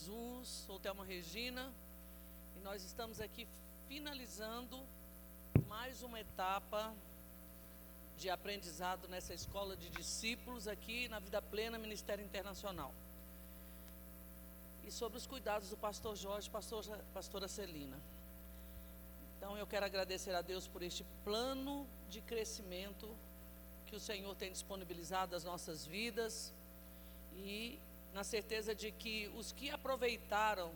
Jesus, sou Thelma Regina e nós estamos aqui finalizando mais uma etapa de aprendizado nessa escola de discípulos aqui na Vida Plena Ministério Internacional. E sobre os cuidados do pastor Jorge, pastora Celina. Então eu quero agradecer a Deus por este plano de crescimento que o Senhor tem disponibilizado às nossas vidas e na certeza de que os que aproveitaram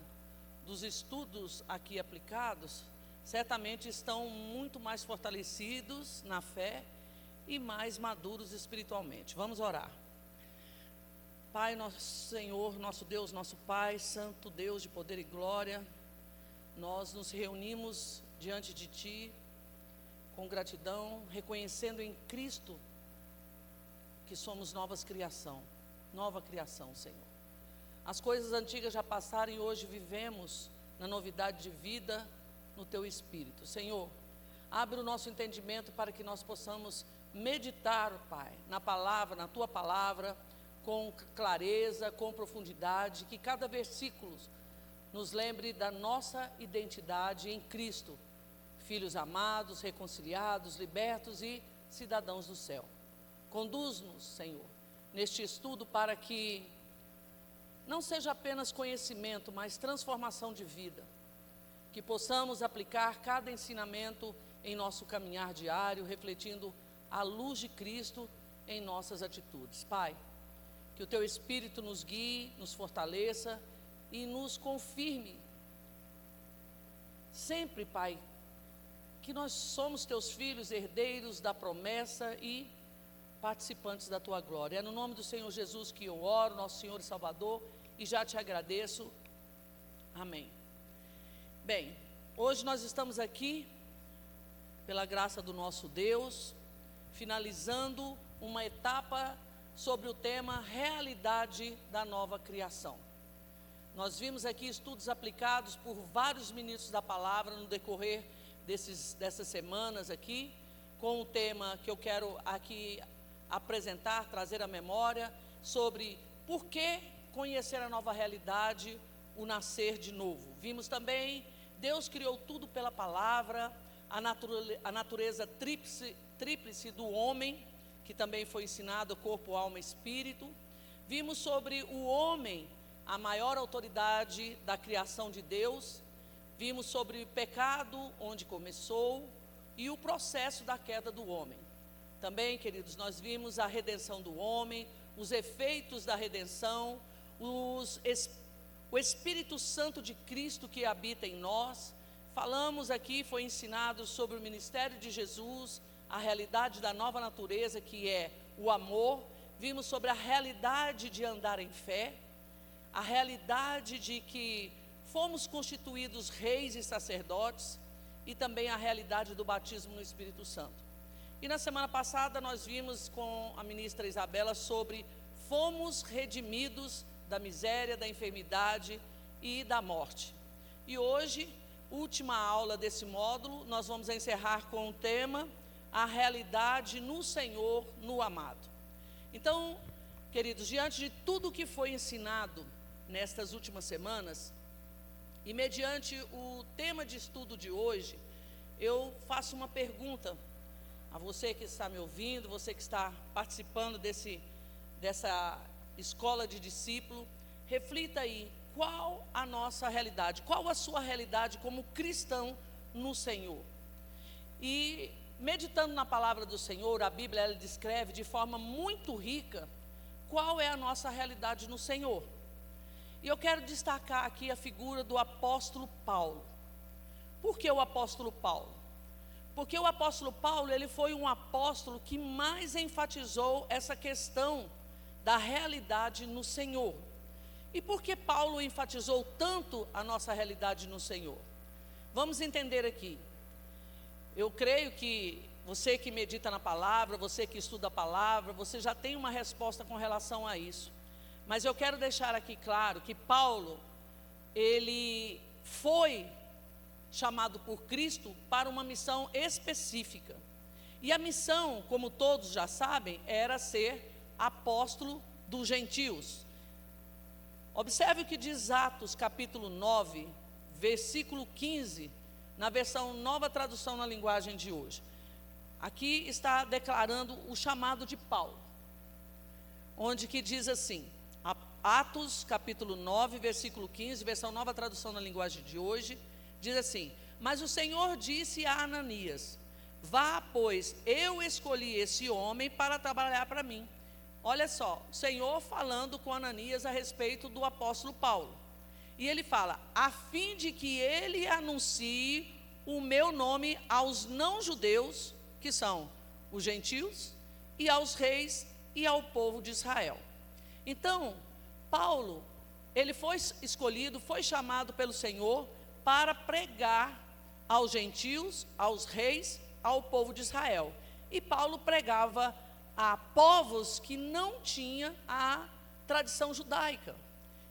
dos estudos aqui aplicados, certamente estão muito mais fortalecidos na fé e mais maduros espiritualmente. Vamos orar. Pai, nosso Senhor, nosso Deus, nosso Pai, Santo Deus de poder e glória, nós nos reunimos diante de Ti com gratidão, reconhecendo em Cristo que somos nova criação, Senhor. As coisas antigas já passaram e hoje vivemos na novidade de vida no Teu Espírito. Senhor, abre o nosso entendimento para que nós possamos meditar, Pai, na palavra, na Tua palavra, com clareza, com profundidade, que cada versículo nos lembre da nossa identidade em Cristo, filhos amados, reconciliados, libertos e cidadãos do céu. Conduz-nos, Senhor, neste estudo para que não seja apenas conhecimento, mas transformação de vida, que possamos aplicar cada ensinamento em nosso caminhar diário, refletindo a luz de Cristo em nossas atitudes. Pai, que o Teu Espírito nos guie, nos fortaleça e nos confirme sempre, Pai, que nós somos Teus filhos, herdeiros da promessa e participantes da Tua glória. É no nome do Senhor Jesus que eu oro, nosso Senhor e Salvador, e já Te agradeço. Amém. Bem, hoje nós estamos aqui, pela graça do nosso Deus, finalizando uma etapa sobre o tema realidade da nova criação. Nós vimos aqui estudos aplicados por vários ministros da palavra no decorrer dessas semanas aqui, com o tema que eu quero aqui apresentar, trazer à memória, sobre por que conhecer a nova realidade, o nascer de novo. Vimos também, Deus criou tudo pela palavra, a natureza tríplice do homem, que também foi ensinado, corpo, alma e espírito. Vimos sobre o homem, a maior autoridade da criação de Deus. Vimos sobre o pecado, onde começou, e o processo da queda do homem. Também, queridos, nós vimos a redenção do homem, os efeitos da redenção, o Espírito Santo de Cristo que habita em nós. Falamos aqui, foi ensinado sobre o ministério de Jesus, a realidade da nova natureza que é o amor. Vimos sobre a realidade de andar em fé, a realidade de que fomos constituídos reis e sacerdotes e também a realidade do batismo no Espírito Santo. E na semana passada nós vimos com a ministra Isabela sobre fomos redimidos da miséria, da enfermidade e da morte. E hoje, última aula desse módulo, nós vamos encerrar com o tema a realidade no Senhor, no amado. Então, queridos, diante de tudo que foi ensinado nestas últimas semanas, e mediante o tema de estudo de hoje, eu faço uma pergunta a você que está me ouvindo, você que está participando dessa escola de discípulo. Reflita aí, qual a nossa realidade, qual a sua realidade como cristão no Senhor? E meditando na palavra do Senhor, a Bíblia ela descreve de forma muito rica qual é a nossa realidade no Senhor. E eu quero destacar aqui a figura do apóstolo Paulo. Por que o apóstolo Paulo? Porque o apóstolo Paulo, ele foi um apóstolo que mais enfatizou essa questão da realidade no Senhor. E por que Paulo enfatizou tanto a nossa realidade no Senhor? Vamos entender aqui. Eu creio que você que medita na palavra, você que estuda a palavra, você já tem uma resposta com relação a isso. Mas eu quero deixar aqui claro que Paulo, ele foi chamado por Cristo para uma missão específica. E a missão, como todos já sabem, era ser apóstolo dos gentios. Observe o que diz Atos capítulo 9, versículo 15, na versão Nova Tradução na linguagem de hoje. Aqui está declarando o chamado de Paulo, onde que diz assim, Atos capítulo 9, versículo 15, versão Nova Tradução na linguagem de hoje, diz assim: mas o Senhor disse a Ananias: vá, pois eu escolhi esse homem para trabalhar para mim. Olha só, o Senhor falando com Ananias a respeito do apóstolo Paulo. E ele fala, a fim de que ele anuncie o meu nome aos não-judeus, que são os gentios, e aos reis e ao povo de Israel. Então, Paulo, ele foi escolhido, foi chamado pelo Senhor para pregar aos gentios, aos reis, ao povo de Israel. E Paulo pregava a povos que não tinham a tradição judaica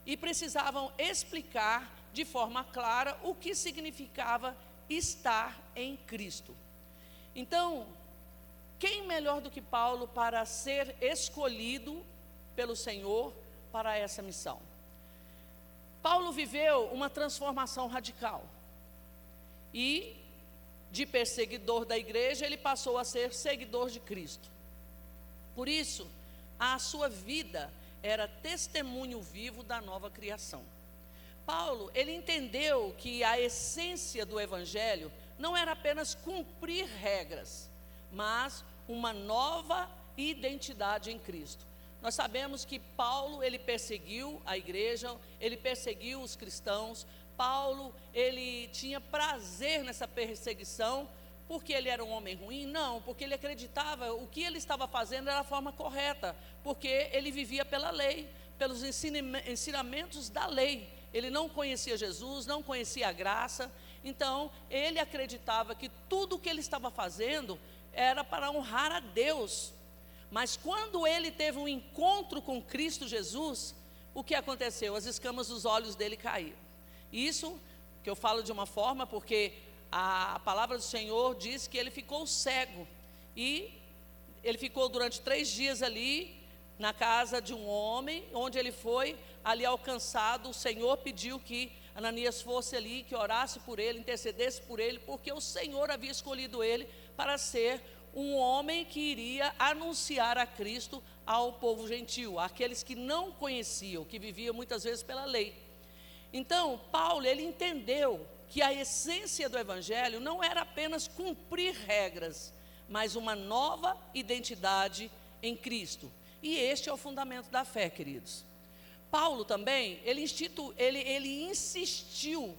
e precisavam explicar de forma clara o que significava estar em Cristo. Então, quem melhor do que Paulo para ser escolhido pelo Senhor para essa missão? Paulo viveu uma transformação radical e de perseguidor da igreja ele passou a ser seguidor de Cristo. Por isso, a sua vida era testemunho vivo da nova criação. Paulo, ele entendeu que a essência do evangelho não era apenas cumprir regras, mas uma nova identidade em Cristo. Nós sabemos que Paulo, ele perseguiu a igreja, ele perseguiu os cristãos. Paulo, ele tinha prazer nessa perseguição, porque ele era um homem ruim? Não, porque ele acreditava o que ele estava fazendo era a forma correta, porque ele vivia pela lei, pelos ensinamentos da lei. Ele não conhecia Jesus, não conhecia a graça, então ele acreditava que tudo o que ele estava fazendo era para honrar a Deus. Mas quando ele teve um encontro com Cristo Jesus, o que aconteceu? As escamas dos olhos dele caíram. Isso que eu falo de uma forma, porque a palavra do Senhor diz que ele ficou cego. E ele ficou durante 3 dias ali, na casa de um homem, onde ele foi ali alcançado. O Senhor pediu que Ananias fosse ali, que orasse por ele, intercedesse por ele, porque o Senhor havia escolhido ele para ser um homem que iria anunciar a Cristo ao povo gentil, aqueles que não conheciam, que viviam muitas vezes pela lei. Então, Paulo, ele entendeu que a essência do evangelho não era apenas cumprir regras, mas uma nova identidade em Cristo. E este é o fundamento da fé, queridos. Paulo também, ele insistiu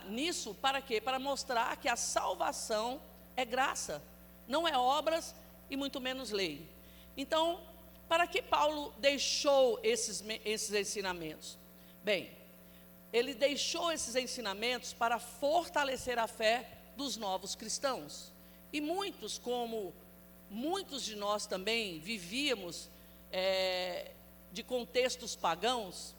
nisso para quê? Para mostrar que a salvação é graça, não é obras e muito menos lei. Então, para que Paulo deixou esses ensinamentos? Bem, ele deixou esses ensinamentos para fortalecer a fé dos novos cristãos. E muitos, como muitos de nós também vivíamos de contextos pagãos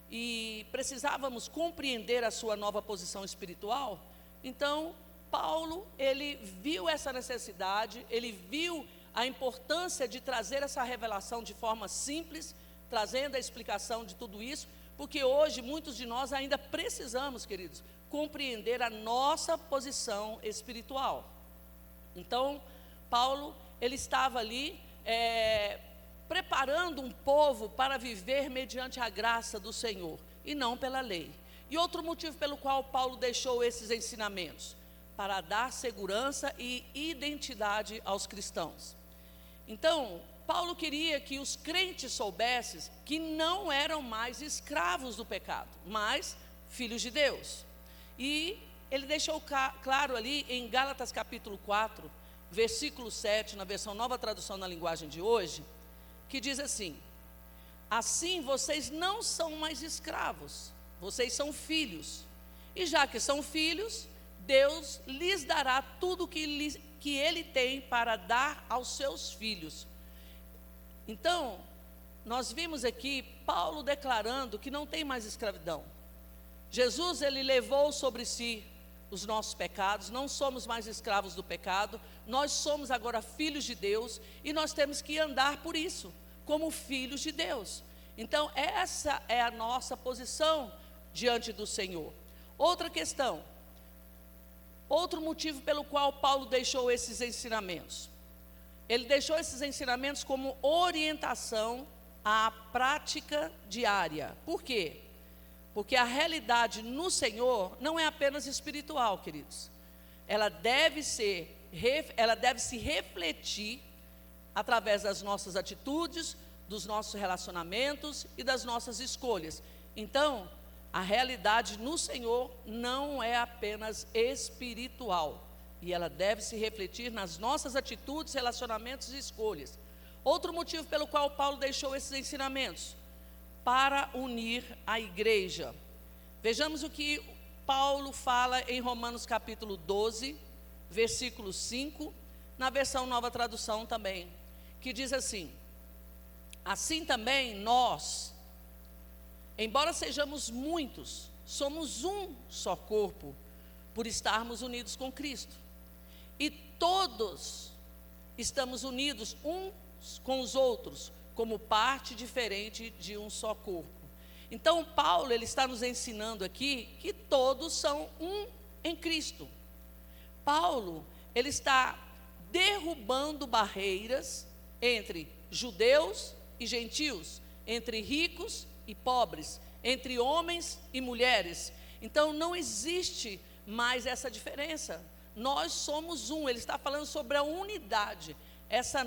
e precisávamos compreender a sua nova posição espiritual, então Paulo, ele viu essa necessidade, ele viu a importância de trazer essa revelação de forma simples, trazendo a explicação de tudo isso, porque hoje muitos de nós ainda precisamos, queridos, compreender a nossa posição espiritual. Então, Paulo, ele estava ali preparando um povo para viver mediante a graça do Senhor, e não pela lei. E outro motivo pelo qual Paulo deixou esses ensinamentos, para dar segurança e identidade aos cristãos. Então, Paulo queria que os crentes soubessem que não eram mais escravos do pecado, mas filhos de Deus. E ele deixou claro ali em Gálatas capítulo 4, versículo 7, na versão Nova Tradução na linguagem de hoje, que diz assim: assim vocês não são mais escravos, vocês são filhos. E já que são filhos, Deus lhes dará tudo que Ele tem para dar aos seus filhos. Então, nós vimos aqui Paulo declarando que não tem mais escravidão. Jesus, ele levou sobre si os nossos pecados, não somos mais escravos do pecado, nós somos agora filhos de Deus, e nós temos que andar por isso, como filhos de Deus. Então, essa é a nossa posição diante do Senhor. Outra questão, outro motivo pelo qual Paulo deixou esses ensinamentos. Ele deixou esses ensinamentos como orientação à prática diária. Por quê? Porque a realidade no Senhor não é apenas espiritual, queridos. Ela deve se refletir através das nossas atitudes, dos nossos relacionamentos e das nossas escolhas. Então, a realidade no Senhor não é apenas espiritual, e ela deve se refletir nas nossas atitudes, relacionamentos e escolhas. Outro motivo pelo qual Paulo deixou esses ensinamentos: para unir a igreja. Vejamos o que Paulo fala em Romanos capítulo 12, versículo 5, na versão Nova Tradução também, que diz assim: assim também nós, embora sejamos muitos, somos um só corpo, por estarmos unidos com Cristo. E todos estamos unidos uns com os outros, como parte diferente de um só corpo. Então Paulo, ele está nos ensinando aqui que todos são um em Cristo. Paulo, ele está derrubando barreiras entre judeus e gentios, entre ricos e pobres, entre homens e mulheres. Então não existe mais essa diferença. Nós somos um. Ele está falando sobre a unidade, essa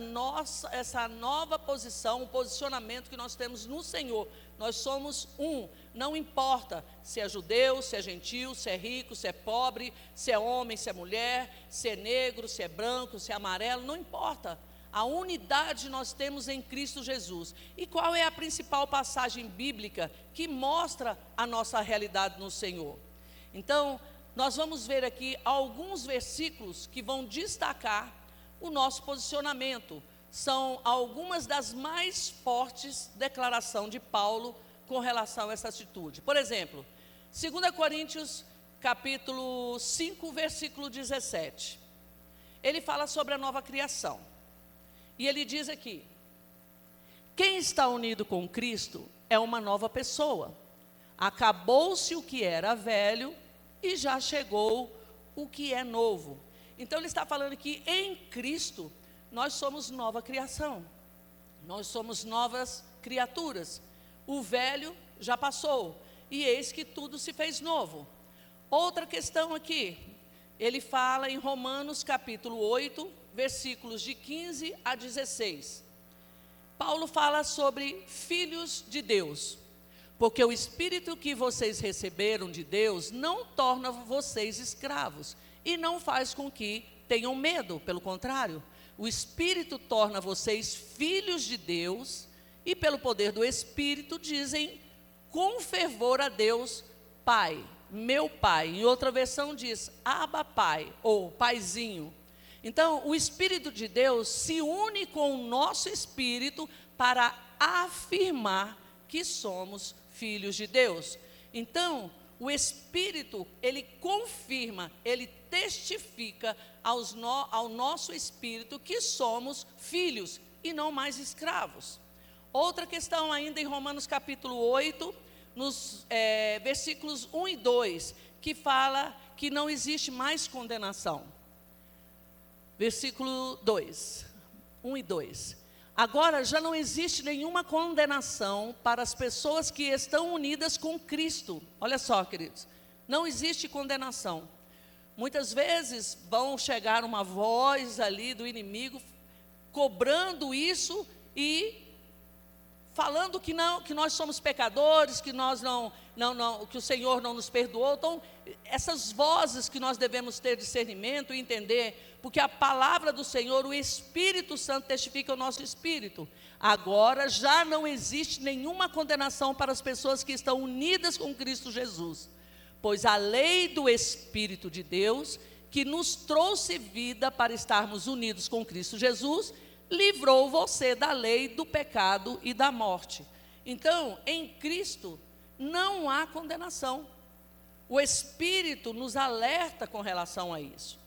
nova posição, o posicionamento que nós temos no Senhor. Nós somos um, não importa se é judeu, se é gentil, se é rico, se é pobre, se é homem, se é mulher, se é negro, se é branco, se é amarelo, não importa. A unidade nós temos em Cristo Jesus. E qual é a principal passagem bíblica que mostra a nossa realidade no Senhor? Então, nós vamos ver aqui alguns versículos que vão destacar o nosso posicionamento. São algumas das mais fortes declarações de Paulo com relação a essa atitude. Por exemplo, 2 Coríntios capítulo 5, versículo 17. Ele fala sobre a nova criação. E ele diz aqui: quem está unido com Cristo é uma nova pessoa. Acabou-se o que era velho e já chegou o que é novo. Então ele está falando que em Cristo nós somos nova criação. Nós somos novas criaturas. O velho já passou e eis que tudo se fez novo. Outra questão aqui, ele fala em Romanos capítulo 8, versículos de 15 a 16. Paulo fala sobre filhos de Deus. Porque o Espírito que vocês receberam de Deus não torna vocês escravos e não faz com que tenham medo, pelo contrário. O Espírito torna vocês filhos de Deus e pelo poder do Espírito dizem com fervor a Deus, Pai, meu Pai. Em outra versão diz, Abba Pai, ou Paizinho. Então, o Espírito de Deus se une com o nosso Espírito para afirmar que somos filhos de Deus. Então, o Espírito, ele confirma, ele testifica ao nosso Espírito que somos filhos e não mais escravos. Outra questão ainda em Romanos capítulo 8, nos versículos 1 e 2, que fala que não existe mais condenação. Versículo 2, 1 e 2. Agora já não existe nenhuma condenação para as pessoas que estão unidas com Cristo. Olha só, queridos, não existe condenação. Muitas vezes vão chegar uma voz ali do inimigo cobrando isso e falando que não, que nós somos pecadores, que nós que o Senhor não nos perdoou. Então, essas vozes que nós devemos ter discernimento e entender, porque a palavra do Senhor, o Espírito Santo testifica o nosso espírito. Agora já não existe nenhuma condenação para as pessoas que estão unidas com Cristo Jesus, pois a lei do Espírito de Deus, que nos trouxe vida para estarmos unidos com Cristo Jesus, livrou você da lei do pecado e da morte. Então, em Cristo não há condenação. O Espírito nos alerta com relação a isso.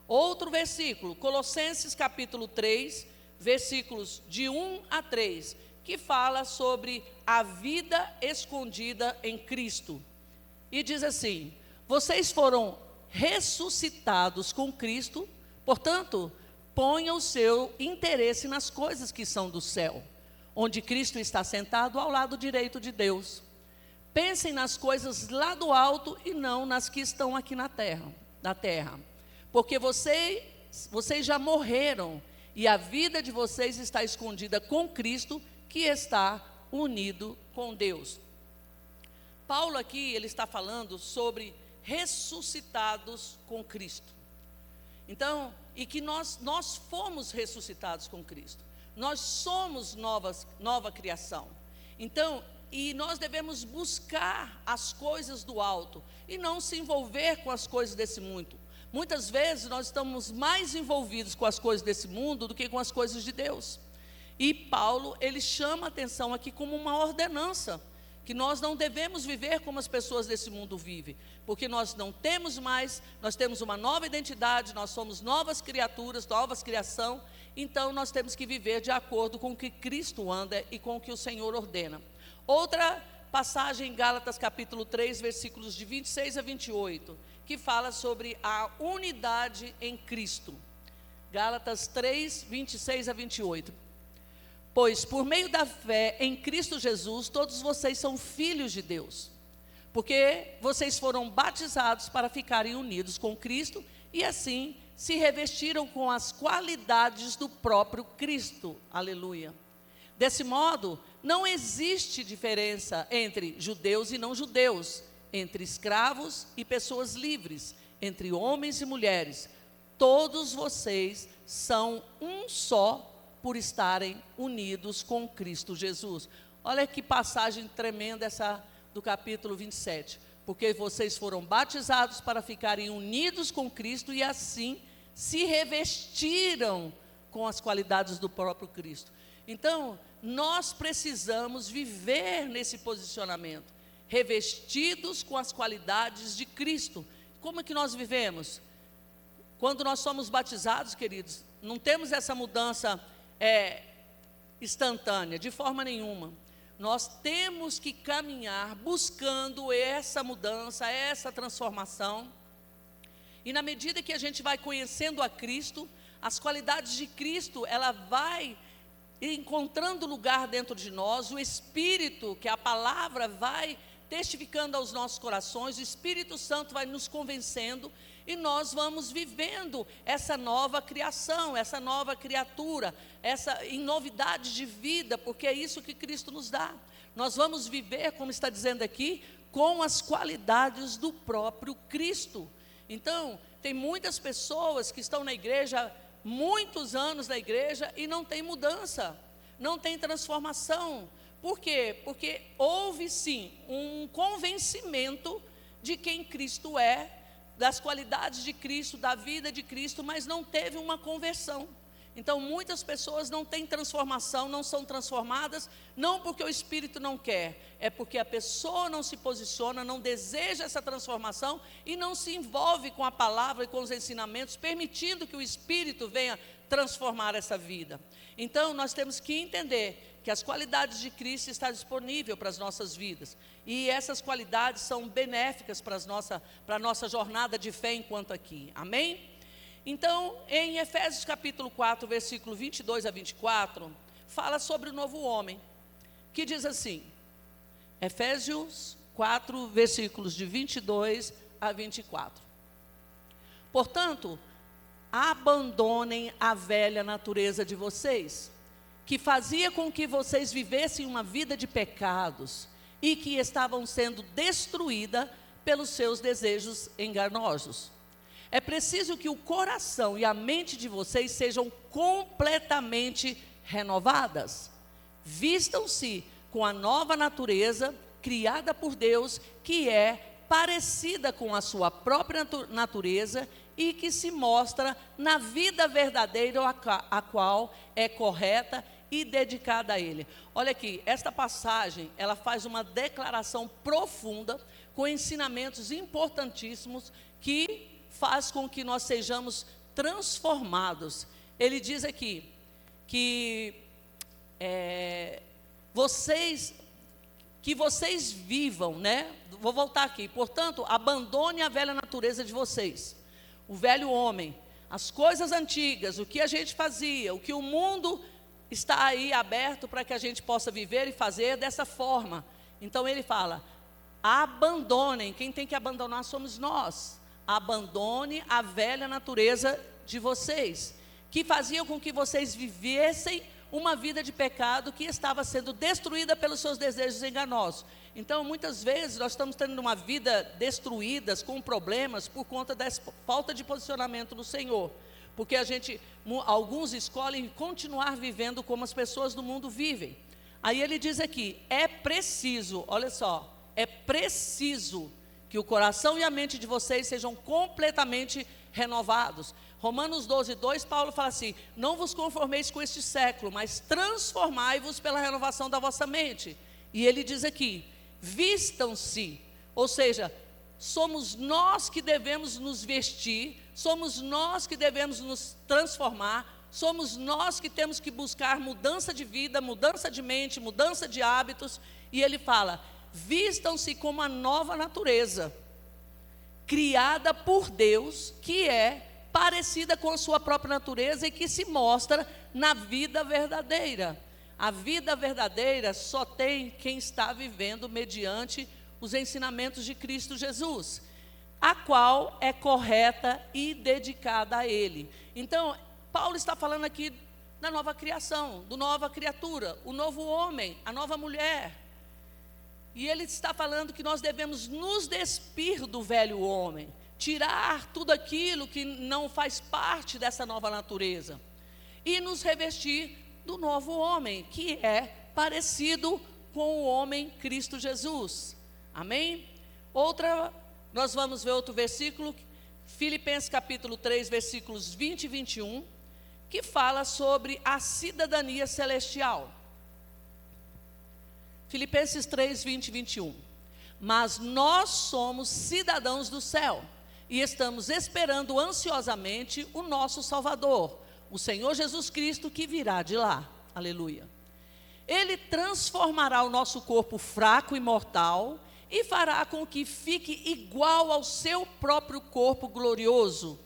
Outro versículo, Colossenses capítulo 3, versículos de 1 a 3, que fala sobre a vida escondida em Cristo. E diz assim: vocês foram ressuscitados com Cristo, portanto, ponha o seu interesse nas coisas que são do céu, onde Cristo está sentado ao lado direito de Deus. Pensem nas coisas lá do alto e não nas que estão aqui na terra. Porque vocês já morreram e a vida de vocês está escondida com Cristo, que está unido com Deus. Paulo aqui, ele está falando sobre ressuscitados com Cristo. Então, e que nós fomos ressuscitados com Cristo. Nós somos nova criação. Então, e nós devemos buscar as coisas do alto e não se envolver com as coisas desse mundo. Muitas vezes nós estamos mais envolvidos com as coisas desse mundo do que com as coisas de Deus. E Paulo, ele chama a atenção aqui como uma ordenança, que nós não devemos viver como as pessoas desse mundo vivem, porque nós não temos mais, nós temos uma nova identidade, nós somos novas criaturas, novas criação, então nós temos que viver de acordo com o que Cristo anda e com o que o Senhor ordena. Outra passagem em Gálatas capítulo 3, versículos de 26 a 28, que fala sobre a unidade em Cristo. Gálatas 3, 26 a 28. Pois por meio da fé em Cristo Jesus, todos vocês são filhos de Deus, porque vocês foram batizados para ficarem unidos com Cristo e assim se revestiram com as qualidades do próprio Cristo. Aleluia. Desse modo, não existe diferença entre judeus e não judeus, entre escravos e pessoas livres, entre homens e mulheres. Todos vocês são um só por estarem unidos com Cristo Jesus. Olha que passagem tremenda essa do capítulo 27. Porque vocês foram batizados para ficarem unidos com Cristo e assim se revestiram com as qualidades do próprio Cristo. Então, nós precisamos viver nesse posicionamento, revestidos com as qualidades de Cristo. Como é que nós vivemos? Quando nós somos batizados, queridos, não temos essa mudança instantânea, de forma nenhuma. Nós temos que caminhar buscando essa mudança, essa transformação. E na medida que a gente vai conhecendo a Cristo, as qualidades de Cristo, ela vai encontrando lugar dentro de nós. O Espírito, que é a palavra, vai testificando aos nossos corações. O Espírito Santo vai nos convencendo e nós vamos vivendo essa nova criação, essa nova criatura, essa em novidade de vida, porque é isso que Cristo nos dá. Nós vamos viver, como está dizendo aqui, com as qualidades do próprio Cristo. Então, tem muitas pessoas que estão na igreja, muitos anos na igreja, e não tem mudança, não tem transformação. Por quê? Porque houve sim um convencimento de quem Cristo é, das qualidades de Cristo, da vida de Cristo, mas não teve uma conversão. Então muitas pessoas não têm transformação, não são transformadas, não porque o Espírito não quer, é porque a pessoa não se posiciona, não deseja essa transformação e não se envolve com a palavra e com os ensinamentos, permitindo que o Espírito venha transformar essa vida. Então nós temos que entender que as qualidades de Cristo estão disponíveis para as nossas vidas. E essas qualidades são benéficas para a nossa jornada de fé enquanto aqui. Amém? Então, em Efésios capítulo 4, versículo 22 a 24, fala sobre o novo homem, que diz assim, Efésios 4, versículos de 22 a 24. Portanto, abandonem a velha natureza de vocês, que fazia com que vocês vivessem uma vida de pecados e que estavam sendo destruída pelos seus desejos enganosos. É preciso que o coração e a mente de vocês sejam completamente renovadas. Vistam-se com a nova natureza criada por Deus, que é parecida com a sua própria natureza e que se mostra na vida verdadeira a qual é correta e dedicada a Ele. Olha aqui, esta passagem, ela faz uma declaração profunda, com ensinamentos importantíssimos, que faz com que nós sejamos transformados. Ele diz aqui, que que vocês vivam, né? Vou voltar aqui. Portanto, abandone a velha natureza de vocês, o velho homem, as coisas antigas, o que a gente fazia, o que o mundo está aí aberto para que a gente possa viver e fazer dessa forma. Então ele fala, abandonem, quem tem que abandonar somos nós. Abandone a velha natureza de vocês, que fazia com que vocês vivessem uma vida de pecado que estava sendo destruída pelos seus desejos enganosos. Então, muitas vezes, nós estamos tendo uma vida destruída, com problemas, por conta da falta de posicionamento no Senhor. Porque alguns escolhem continuar vivendo como as pessoas do mundo vivem. Aí ele diz aqui, é preciso, olha só, é preciso que o coração e a mente de vocês sejam completamente renovados. Romanos 12:2, Paulo fala assim, não vos conformeis com este século, mas transformai-vos pela renovação da vossa mente. E ele diz aqui, vistam-se, ou seja, somos nós que devemos nos vestir, somos nós que devemos nos transformar, somos nós que temos que buscar mudança de vida, mudança de mente, mudança de hábitos. E ele fala, vistam-se como a nova natureza, criada por Deus, que é parecida com a sua própria natureza e que se mostra na vida verdadeira. A vida verdadeira só tem quem está vivendo mediante os ensinamentos de Cristo Jesus, a qual é correta e dedicada a Ele. Então, Paulo está falando aqui da nova criação, do nova criatura, o novo homem, a nova mulher. E ele está falando que nós devemos nos despir do velho homem, tirar tudo aquilo que não faz parte dessa nova natureza e nos revestir do novo homem, que é parecido com o homem Cristo Jesus. Amém? Nós vamos ver outro versículo, Filipenses capítulo 3, versículos 20 e 21, que fala sobre a cidadania celestial. Filipenses 3, 20 e 21. Mas nós somos cidadãos do céu e estamos esperando ansiosamente o nosso Salvador, o Senhor Jesus Cristo, que virá de lá. Aleluia. Ele transformará o nosso corpo fraco e mortal e fará com que fique igual ao seu próprio corpo glorioso,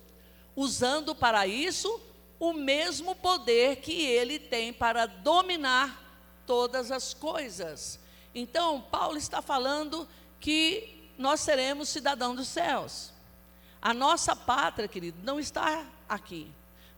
usando para isso o mesmo poder que ele tem para dominar todas as coisas. Então, Paulo está falando que nós seremos cidadãos dos céus. A nossa pátria, querido, não está aqui.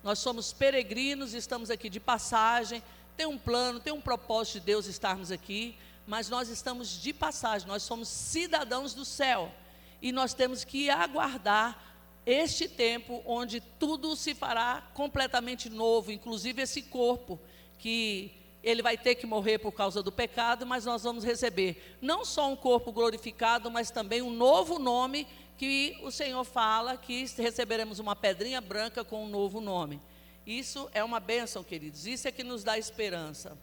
Nós somos peregrinos, estamos aqui de passagem, tem um plano, tem um propósito de Deus estarmos aqui, mas nós estamos de passagem, nós somos cidadãos do céu, e nós temos que aguardar este tempo onde tudo se fará completamente novo, inclusive esse corpo, que ele vai ter que morrer por causa do pecado, mas nós vamos receber não só um corpo glorificado, mas também um novo nome, que o Senhor fala que receberemos uma pedrinha branca com um novo nome. Isso é uma bênção, queridos, isso é que nos dá esperança.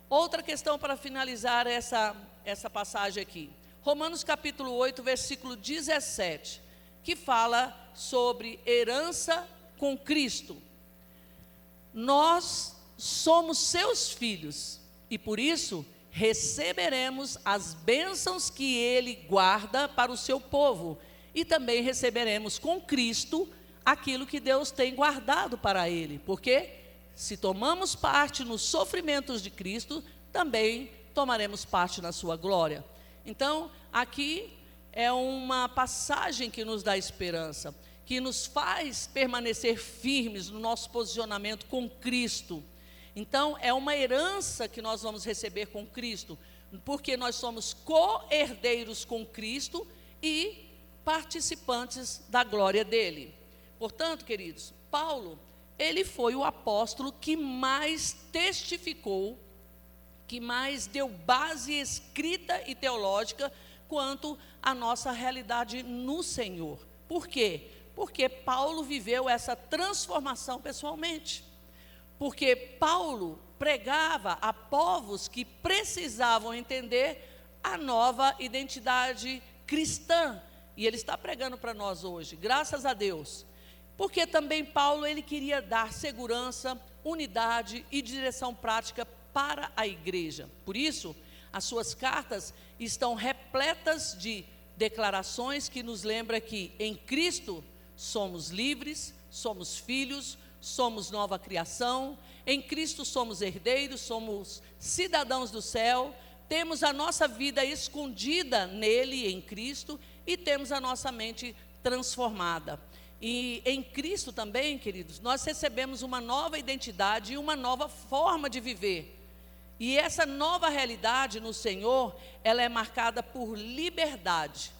Outra questão para finalizar essa passagem aqui, Romanos capítulo 8, versículo 17, que fala sobre herança com Cristo. Nós somos seus filhos e por isso receberemos as bênçãos que Ele guarda para o seu povo, e também receberemos com Cristo aquilo que Deus tem guardado para Ele, porque se tomamos parte nos sofrimentos de Cristo, também tomaremos parte na sua glória. Então, aqui é uma passagem que nos dá esperança, que nos faz permanecer firmes no nosso posicionamento com Cristo. Então, é uma herança que nós vamos receber com Cristo, porque nós somos co-herdeiros com Cristo e participantes da glória dele. Portanto, queridos, Paulo, ele foi o apóstolo que mais testificou, que mais deu base escrita e teológica quanto à nossa realidade no Senhor. Por quê? Porque Paulo viveu essa transformação pessoalmente. Porque Paulo pregava a povos que precisavam entender a nova identidade cristã. E ele está pregando para nós hoje, graças a Deus. Porque também Paulo, ele queria dar segurança, unidade e direção prática para a igreja. Por isso, as suas cartas estão repletas de declarações que nos lembram que em Cristo somos livres, somos filhos, somos nova criação, em Cristo somos herdeiros, somos cidadãos do céu, temos a nossa vida escondida nele, em Cristo, e temos a nossa mente transformada. E em Cristo também, queridos, nós recebemos uma nova identidade e uma nova forma de viver. E essa nova realidade no Senhor, ela é marcada por liberdade,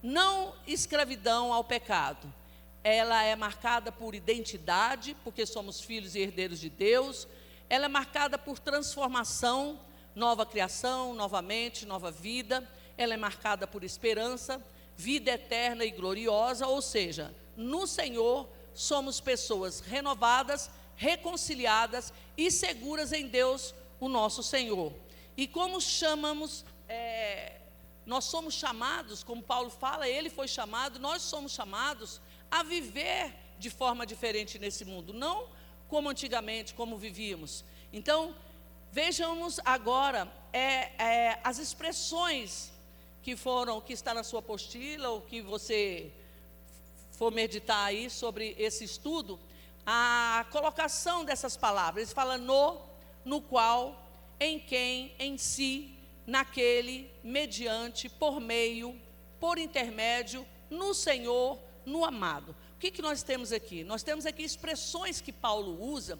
não escravidão ao pecado. Ela é marcada por identidade, porque somos filhos e herdeiros de Deus. Ela é marcada por transformação, nova criação, novamente, nova vida. Ela é marcada por esperança, vida eterna e gloriosa, ou seja, no Senhor somos pessoas renovadas, reconciliadas e seguras em Deus, o nosso Senhor. E como nós somos chamados, como Paulo fala, ele foi chamado, nós somos chamados a viver de forma diferente nesse mundo, não como antigamente, como vivíamos. Então, vejamos agora as expressões que está na sua apostila, ou que você for meditar aí sobre esse estudo, a colocação dessas palavras. Ele fala no qual, em quem, em si, naquele, mediante, por meio, por intermédio, no Senhor, no amado. O que nós temos aqui? Nós temos aqui expressões que Paulo usa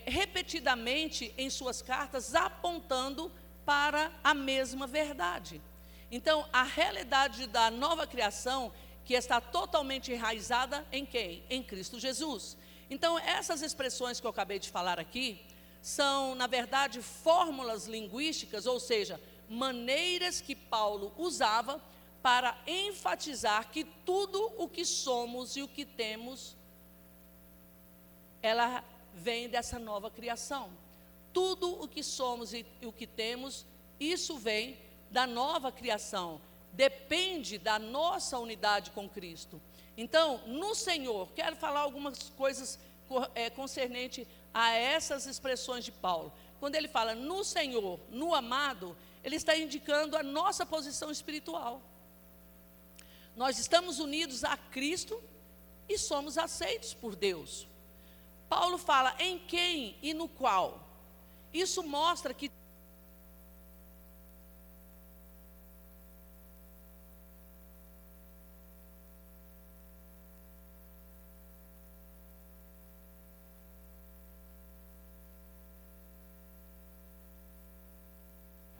repetidamente em suas cartas, apontando para a mesma verdade. Então, a realidade da nova criação, que está totalmente enraizada em quem? Em Cristo Jesus. Então, essas expressões que eu acabei de falar aqui, são, na verdade, fórmulas linguísticas, ou seja, maneiras que Paulo usava para enfatizar que tudo o que somos e o que temos, ela vem dessa nova criação. Tudo o que somos e o que temos, isso vem da nova criação, depende da nossa unidade com Cristo. Então, no Senhor, quero falar algumas coisas concernente a essas expressões de Paulo. Quando ele fala no Senhor, no amado, ele está indicando a nossa posição espiritual. Nós estamos unidos a Cristo e somos aceitos por Deus. Paulo fala em quem e no qual. Isso mostra que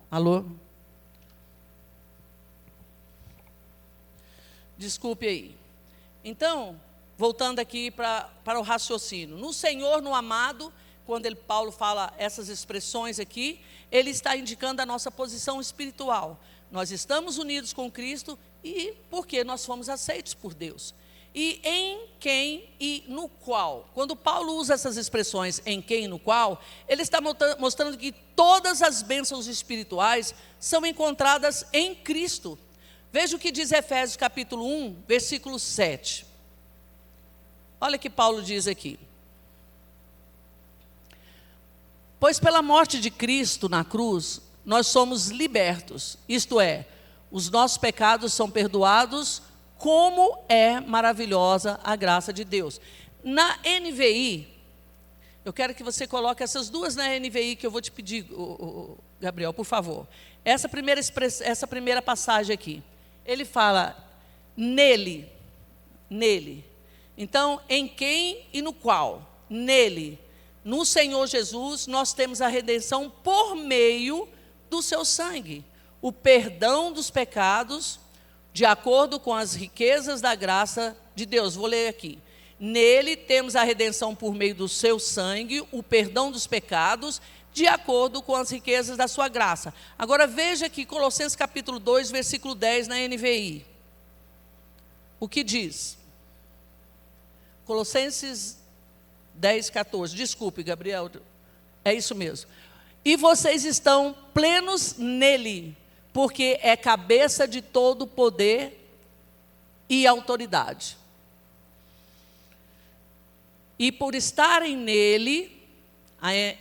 alô? Desculpe aí. Então, voltando aqui para o raciocínio. No Senhor, no amado, quando Paulo fala essas expressões aqui, ele está indicando a nossa posição espiritual. Nós estamos unidos com Cristo e porque nós fomos aceitos por Deus. E em quem e no qual. Quando Paulo usa essas expressões em quem e no qual, ele está mostrando que todas as bênçãos espirituais são encontradas em Cristo. Veja o que diz Efésios capítulo 1, versículo 7. Olha o que Paulo diz aqui. Pois pela morte de Cristo na cruz, nós somos libertos. Isto é, os nossos pecados são perdoados. Como é maravilhosa a graça de Deus. Na NVI, eu quero que você coloque essas duas na NVI que eu vou te pedir, Gabriel, por favor. Essa primeira passagem aqui. Ele fala nele. Então, em quem e no qual? Nele. No Senhor Jesus, nós temos a redenção por meio do seu sangue. O perdão dos pecados, de acordo com as riquezas da graça de Deus. Vou ler aqui. Nele temos a redenção por meio do seu sangue, o perdão dos pecados, de acordo com as riquezas da sua graça. Agora veja aqui, Colossenses capítulo 2, versículo 10 na NVI. O que diz? Colossenses 10, 14. Desculpe, Gabriel, é isso mesmo. E vocês estão plenos nele, porque é cabeça de todo poder e autoridade. E por estarem nele,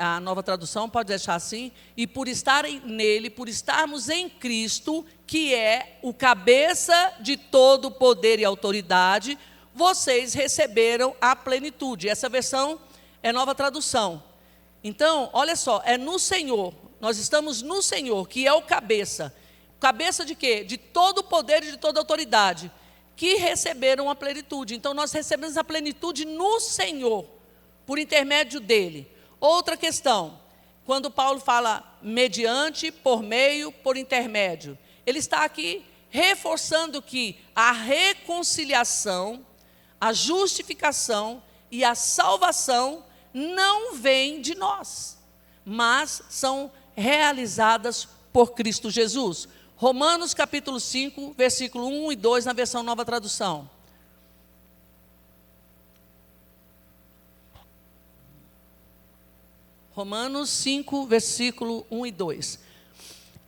A Nova Tradução pode deixar assim: e por estarem nele, por estarmos em Cristo, que é o cabeça de todo poder e autoridade, vocês receberam a plenitude. Essa versão é Nova Tradução. Então, olha só, é no Senhor, nós estamos no Senhor, que é o cabeça. Cabeça de quê? De todo o poder e de toda a autoridade, que receberam a plenitude. Então, nós recebemos a plenitude no Senhor, por intermédio dele. Outra questão, quando Paulo fala mediante, por meio, por intermédio, ele está aqui reforçando que a reconciliação, a justificação e a salvação não vêm de nós, mas são realizadas por Cristo Jesus. Romanos capítulo 5, versículo 1 e 2, na versão Nova Tradução. Romanos 5, versículo 1 e 2.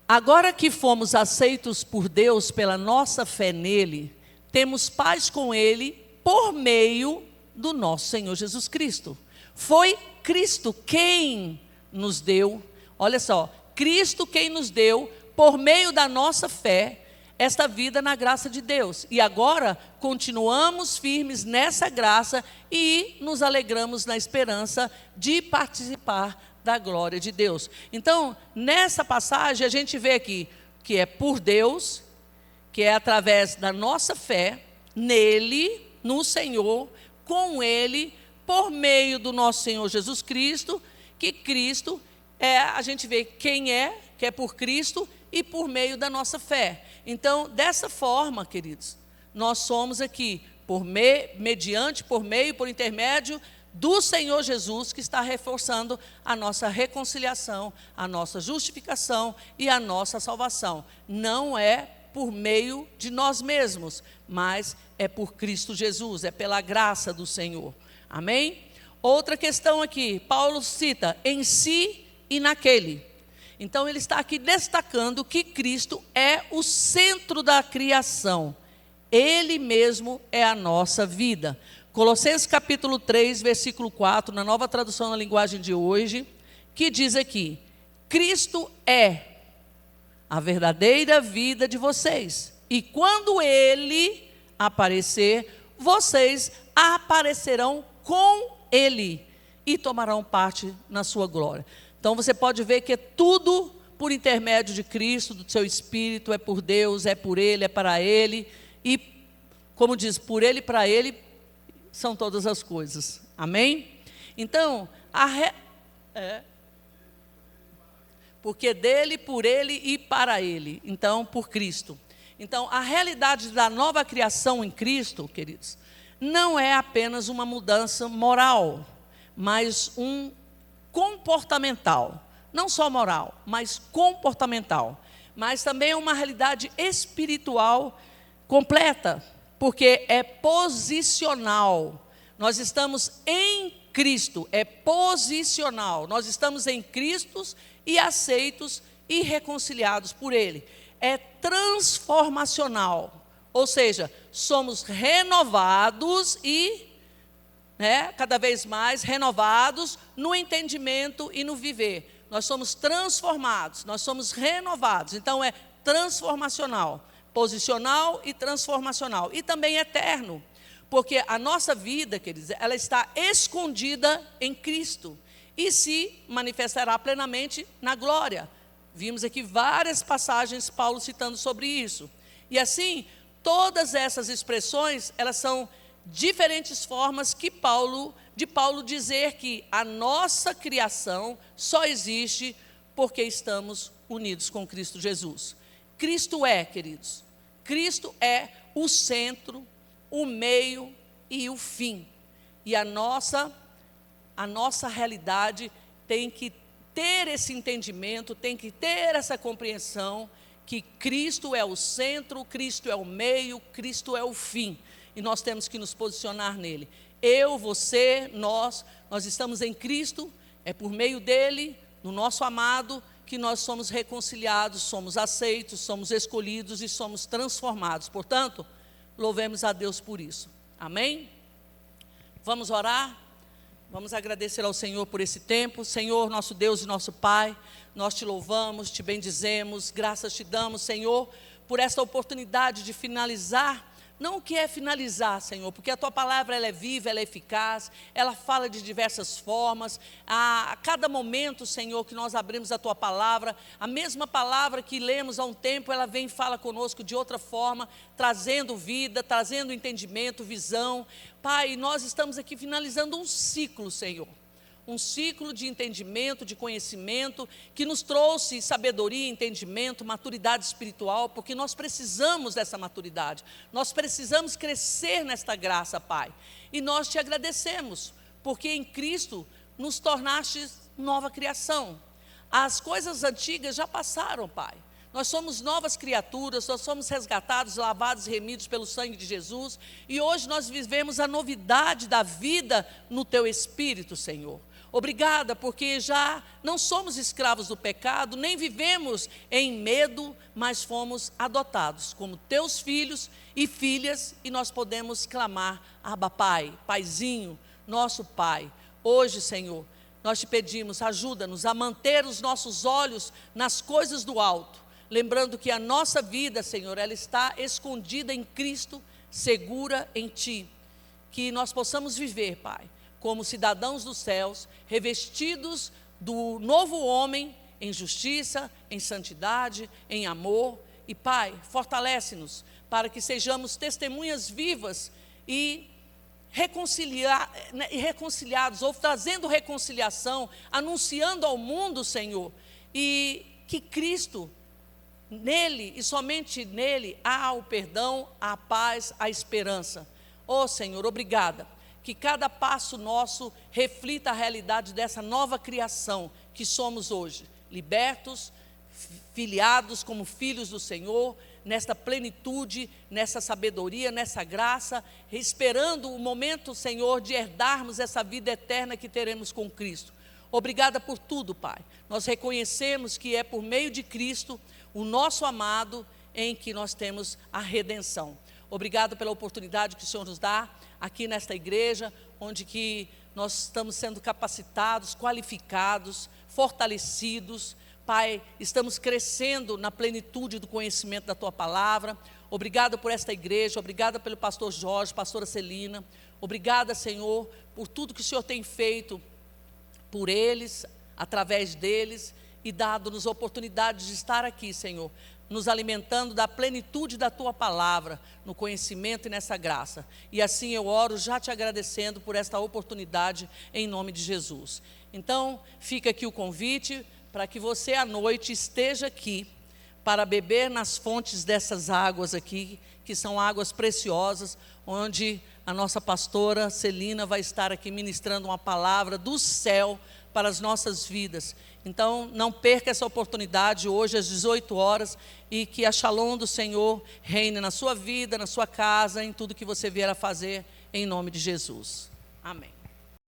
Agora que fomos aceitos por Deus pela nossa fé nele, temos paz com ele por meio do nosso Senhor Jesus Cristo. Foi Cristo quem nos deu, olha só, Cristo quem nos deu, por meio da nossa fé, esta vida na graça de Deus. E agora continuamos firmes nessa graça e nos alegramos na esperança de participar da glória de Deus. Então, nessa passagem a gente vê aqui que é por Deus, que é através da nossa fé nele, no Senhor, com ele, por meio do nosso Senhor Jesus Cristo, que Cristo a gente vê quem é, que é por Cristo e por meio da nossa fé. Então, dessa forma, queridos, nós somos aqui mediante, por meio, por intermédio do Senhor Jesus, que está reforçando a nossa reconciliação, a nossa justificação e a nossa salvação. Não é por meio de nós mesmos, mas é por Cristo Jesus, é pela graça do Senhor. Amém? Outra questão aqui, Paulo cita em si e naquele. Então ele está aqui destacando que Cristo é o centro da criação. Ele mesmo é a nossa vida. Colossenses capítulo 3, versículo 4, na Nova Tradução na linguagem de hoje, que diz aqui: Cristo é a verdadeira vida de vocês. E quando Ele aparecer, vocês aparecerão com Ele e tomarão parte na sua glória. Então você pode ver que é tudo por intermédio de Cristo, do seu Espírito, é por Deus, é por Ele, é para Ele. E, como diz, por Ele e para Ele são todas as coisas. Amém? Então, porque dele, por Ele e para Ele. Então, por Cristo. Então, a realidade da nova criação em Cristo, queridos, não é apenas uma mudança moral, mas um comportamental. Não só moral, mas comportamental. Mas também é uma realidade espiritual completa, porque é posicional. Nós estamos em Cristo, é posicional. Nós estamos em Cristo e aceitos e reconciliados por Ele. É transformacional, ou seja, somos renovados e cada vez mais renovados no entendimento e no viver. Nós somos transformados, nós somos renovados. Então é transformacional, posicional e transformacional. E também eterno, porque a nossa vida, queridos, ela está escondida em Cristo e se manifestará plenamente na glória. Vimos aqui várias passagens, Paulo citando sobre isso. E assim, todas essas expressões, elas são diferentes formas de Paulo dizer que a nossa criação só existe porque estamos unidos com Cristo Jesus. Cristo queridos, Cristo é o centro, o meio e o fim. E a nossa realidade tem que ter esse entendimento, tem que ter essa compreensão que Cristo é o centro, Cristo é o meio, Cristo é o fim. E nós temos que nos posicionar nele. Eu, você, nós estamos em Cristo, é por meio dele, no nosso amado, que nós somos reconciliados, somos aceitos, somos escolhidos e somos transformados. Portanto, louvemos a Deus por isso. Amém? Vamos orar? Vamos agradecer ao Senhor por esse tempo. Senhor, nosso Deus e nosso Pai, nós te louvamos, te bendizemos, graças te damos, Senhor, por esta oportunidade de finalizar. Não o que é finalizar, Senhor, porque a Tua palavra ela é viva, ela é eficaz, ela fala de diversas formas. A cada momento, Senhor, que nós abrimos a Tua palavra, a mesma palavra que lemos há um tempo, ela vem e fala conosco de outra forma, trazendo vida, trazendo entendimento, visão. Pai, nós estamos aqui finalizando um ciclo, Senhor. Um ciclo de entendimento, de conhecimento, que nos trouxe sabedoria, entendimento, maturidade espiritual, porque nós precisamos dessa maturidade, nós precisamos crescer nesta graça, Pai. E nós te agradecemos, porque em Cristo nos tornaste nova criação. As coisas antigas já passaram, Pai. Nós somos novas criaturas, nós somos resgatados, lavados e remidos pelo sangue de Jesus, e hoje nós vivemos a novidade da vida no Teu Espírito, Senhor. Obrigada, porque já não somos escravos do pecado, nem vivemos em medo, mas fomos adotados como Teus filhos e filhas, e nós podemos clamar: Abba, Pai, Paizinho, nosso Pai. Hoje, Senhor, nós te pedimos, ajuda-nos a manter os nossos olhos nas coisas do alto, lembrando que a nossa vida, Senhor, ela está escondida em Cristo, segura em Ti, que nós possamos viver, Pai, como cidadãos dos céus, revestidos do novo homem, em justiça, em santidade, em amor. E Pai, fortalece-nos, para que sejamos testemunhas vivas e reconciliados, ou trazendo reconciliação, anunciando ao mundo, Senhor, e que Cristo, nele e somente nele, há o perdão, a paz, a esperança. Ó Senhor, obrigada, que cada passo nosso reflita a realidade dessa nova criação que somos hoje, libertos, filiados como filhos do Senhor, nesta plenitude, nessa sabedoria, nessa graça, esperando o momento, Senhor, de herdarmos essa vida eterna que teremos com Cristo. Obrigada por tudo, Pai. Nós reconhecemos que é por meio de Cristo, o nosso amado, em que nós temos a redenção. Obrigado pela oportunidade que o Senhor nos dá aqui nesta igreja, onde que nós estamos sendo capacitados, qualificados, fortalecidos. Pai, estamos crescendo na plenitude do conhecimento da Tua palavra. Obrigado por esta igreja, obrigada pelo pastor Jorge, pastora Celina. Obrigada, Senhor, por tudo que o Senhor tem feito por eles, através deles, e dado-nos a oportunidade de estar aqui, Senhor, nos alimentando da plenitude da Tua palavra, no conhecimento e nessa graça. E assim eu oro, já te agradecendo por esta oportunidade, em nome de Jesus. Então, fica aqui o convite, para que você à noite esteja aqui, para beber nas fontes dessas águas aqui, que são águas preciosas, onde a nossa pastora Celina vai estar aqui ministrando uma palavra do céu para as nossas vidas. Então, não perca essa oportunidade hoje às 18 horas, e que a Shalom do Senhor reine na sua vida, na sua casa, em tudo que você vier a fazer, em nome de Jesus. Amém.